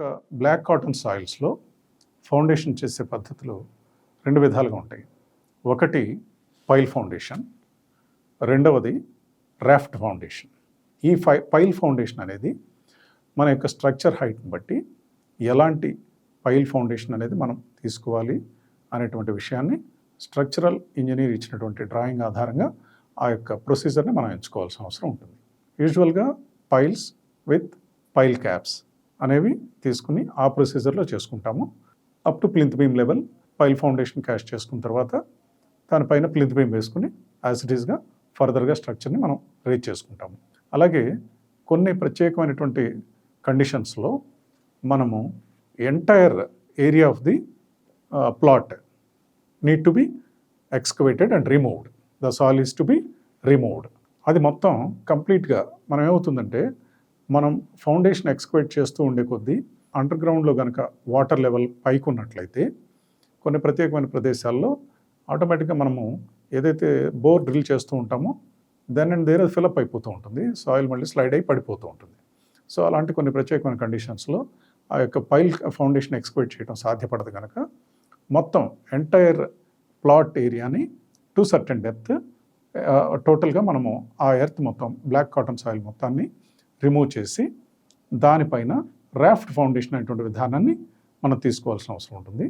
యొక్క black cotton సాయిల్స్లో foundation చేసే పద్ధతులు రెండు విధాలుగా ఉంటాయి. ఒకటి పైల్ ఫౌండేషన్, రెండవది రాఫ్ట్ ఫౌండేషన్. ఈ పైల్ ఫౌండేషన్ అనేది మన యొక్క స్ట్రక్చర్ హైట్ని బట్టి ఎలాంటి పైల్ ఫౌండేషన్ అనేది మనం తీసుకోవాలి అనేటువంటి విషయాన్ని స్ట్రక్చరల్ ఇంజనీర్ ఇచ్చినటువంటి డ్రాయింగ్ ఆధారంగా ఆ యొక్క ప్రొసీజర్ని మనం ఎంచుకోవాల్సిన అవసరం ఉంటుంది. యూజువల్గా పైల్స్ విత్ పైల్ క్యాప్స్ అనేవి తీసుకుని ఆ ప్రొసీజర్లో చేసుకుంటాము. Up to plinth beam level pile foundation cash చేసుకున్న తర్వాత దానిపైన ప్లింత్ బీమ్ వేసుకుని యాజ్ ఇట్ ఈస్గా ఫర్దర్గా స్ట్రక్చర్ని మనం రీచ్ చేసుకుంటాము. అలాగే కొన్ని ప్రత్యేకమైనటువంటి కండిషన్స్లో మనము entire area of the plot need to be excavated and removed. The soil is to be removed. అది మొత్తం కంప్లీట్గా మనం ఏమవుతుందంటే మనం ఫౌండేషన్ ఎక్స్కవేట్ చేస్తూ ఉండే కొద్దీ అండర్ గ్రౌండ్లో కనుక వాటర్ లెవెల్ పైకి ఉన్నట్లయితే కొన్ని ప్రత్యేకమైన ప్రదేశాల్లో ఆటోమేటిక్గా మనము ఏదైతే బోర్ డ్రిల్ చేస్తూ ఉంటామో దెన్ అండ్ దేర్ ఫిలప్ అయిపోతూ ఉంటుంది, సాయిల్ మళ్ళీ స్లైడ్ అయి పడిపోతూ ఉంటుంది. సో అలాంటి కొన్ని ప్రత్యేకమైన కండిషన్స్లో ఆ యొక్క పైల్ ఫౌండేషన్ ఎక్స్కవేట్ చేయడం సాధ్యపడదు కనుక మొత్తం ఎంటైర్ ప్లాట్ ఏరియాని టు సర్టెన్ డెప్త్ టోటల్గా మనము ఆ ఎర్త్ మొత్తం బ్లాక్ కాటన్ సాయిల్ మొత్తాన్ని రిమూవ్ చేసి దానిపైన రాఫ్ట్ ఫౌండేషన్ అనేటువంటి విధానాన్ని మనం తీసుకోవాల్సిన అవసరం ఉంటుంది.